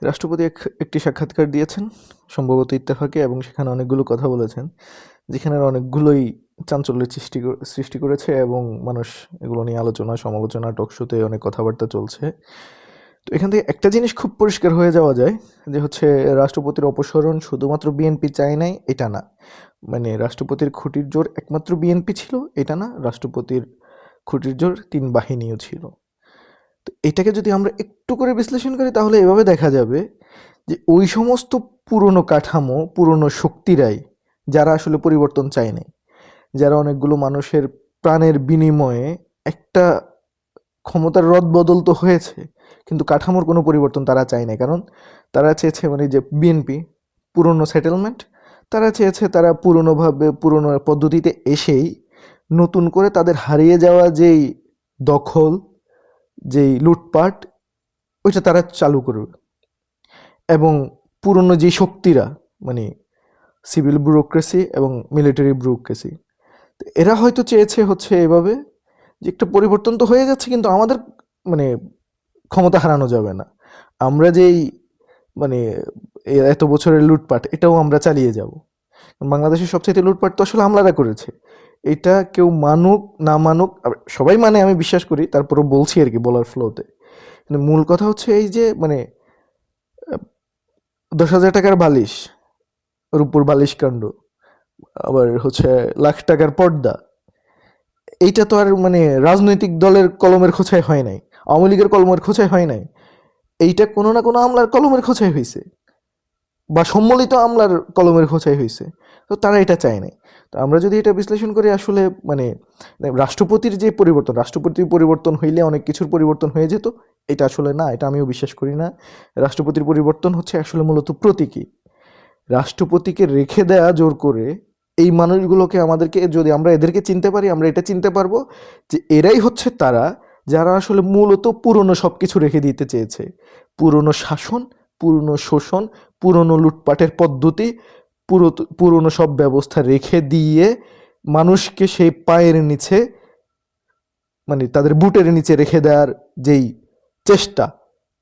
রাষ্ট্রপতি একটি সাক্ষাৎকার দিয়েছেন সম্ভবত ইত্তেফাকে, এবং সেখানে অনেকগুলো কথা বলেছেন, যেখানে অনেকগুলোই চাঞ্চল্যের সৃষ্টি করেছে এবং মানুষ এগুলো নিয়ে আলোচনা সমালোচনা টকশোতে অনেক কথাবার্তা চলছে। তো এখান থেকে একটা জিনিস খুব পরিষ্কার হয়ে যাওয়া যায় যে হচ্ছে রাষ্ট্রপতির অপসারণ শুধুমাত্র বিএনপি চায় নাই এটা না, মানে রাষ্ট্রপতির খুঁটির জোর একমাত্র বিএনপি ছিল এটা না, রাষ্ট্রপতির খুঁটির জোর ৩ বাহিনীও ছিল। তো এটাকে যদি আমরা একটু করে বিশ্লেষণ করি তাহলে এভাবে দেখা যাবে যে ওই সমস্ত পুরনো কাঠামো পুরনো শক্তিরাই, যারা আসলে পরিবর্তন চায় নাই, যারা অনেকগুলো মানুষের প্রাণের বিনিময়ে একটা ক্ষমতার রদবদল তো হয়েছে, কিন্তু কাঠামোর কোনো পরিবর্তন তারা চায় না। কারণ তারা চেয়েছে, মানে যে বিএনপি পুরনো সেটেলমেন্ট, তারা চেয়েছে তারা পুরনো পদ্ধতিতে এসেই নতুন করে তাদের হারিয়ে যাওয়া যেই দখল, যেই লুটপাট, ওইটা তারা চালু করবে। এবং পুরনো যে শক্তিরা, মানে সিভিল ব্যুরোক্রেসি এবং মিলিটারি ব্যুরোক্রেসি, এরা হয়তো চেয়েছে হচ্ছে এভাবে যে একটা পরিবর্তন তো হয়ে যাচ্ছে, কিন্তু আমাদের মানে ক্ষমতা হারানো যাবে না, আমরা যেই মানে এত বছরের লুটপাট এটাও আমরা চালিয়ে যাব। বাংলাদেশের সবচেয়ে লুটপাট তো আসলে আমলারা করেছে, এটা কেউ মানুক না মানুক সবাই মানে, আমি বিশ্বাস করি, তারপরও বলছি আর কি বলার ফ্লোতে। কিন্তু মূল কথা হচ্ছে এই যে মানে 10,000 টাকার বালিশ, রূপোর বালিশ কাণ্ড, আবার হচ্ছে লাখ টাকার পর্দা, এইটা তো আর মানে রাজনৈতিক দলের কলমের খোঁচায় হয় নাই, আওয়ামী লীগের কলমের খোঁচায় হয় নাই, এইটা কোনো না কোনো আমলার কলমের খোঁচায় হয়েছে বা সম্মিলিত আমলার কলমের খোঁচাই হয়েছে। তো তারা এটা চায় নাই। তো আমরা যদি এটা বিশ্লেষণ করি আসলে মানে রাষ্ট্রপতির যে পরিবর্তন হইলে অনেক কিছুর পরিবর্তন হয়ে যেত, এটা আসলে না, এটা আমিও বিশ্বাস করি না। রাষ্ট্রপতির পরিবর্তন হচ্ছে আসলে মূলত প্রতীকী। রাষ্ট্রপতিকে রেখে দেয়া জোর করে এই মানুষগুলোকে, আমাদেরকে যদি আমরা এদেরকে চিনতে পারি, আমরা এটা চিনতে পারবো যে এরাই হচ্ছে তারা যারা আসলে মূলত পুরনো সব কিছু রেখে দিতে চেয়েছে। পুরনো শাসন, পুরনো শোষণ, পুরনো লুটপাটের পদ্ধতি, পুরনো সব ব্যবস্থা রেখে দিয়ে মানুষকে সেই পায়ের নিচে, মানে তাদের বুটের নিচে রেখে দেওয়ার যেই চেষ্টা,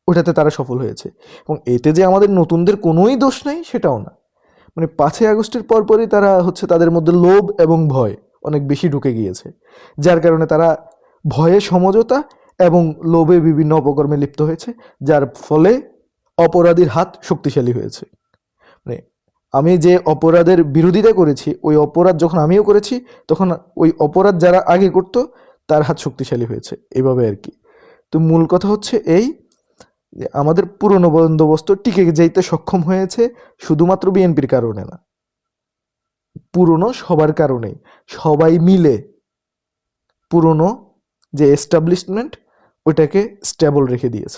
ওটাতে তারা সফল হয়েছে। এবং এতে যে আমাদের নতুনদের কোনোই দোষ নাই সেটাও না। মানে 5ই আগস্টের পরপরই তারা হচ্ছে তাদের মধ্যে লোভ এবং ভয় অনেক বেশি ঢুকে গিয়েছে, যার কারণে তারা ভয়ে সমঝোতা এবং লোভে বিভিন্ন অপকর্মে লিপ্ত হয়েছে, যার ফলে অপরাধীর হাত শক্তিশালী হয়েছে। মানে আমি যে অপরাধের বিরোধিতা করেছি, ওই অপরাধ যখন আমিও করেছি, তখন ওই অপরাধ যারা আগে করতো তার হাত শক্তিশালী হয়েছে, এভাবে আর কি। তো মূল কথা হচ্ছে এই যে আমাদের পুরনো বন্দোবস্ত টিকে যাইতে সক্ষম হয়েছে শুধুমাত্র বিএনপির কারণে না, পুরনো সবার কারণেই। সবাই মিলে পুরনো যে এস্টাবলিশমেন্ট ওইটাকে স্টেবল রেখে দিয়েছে।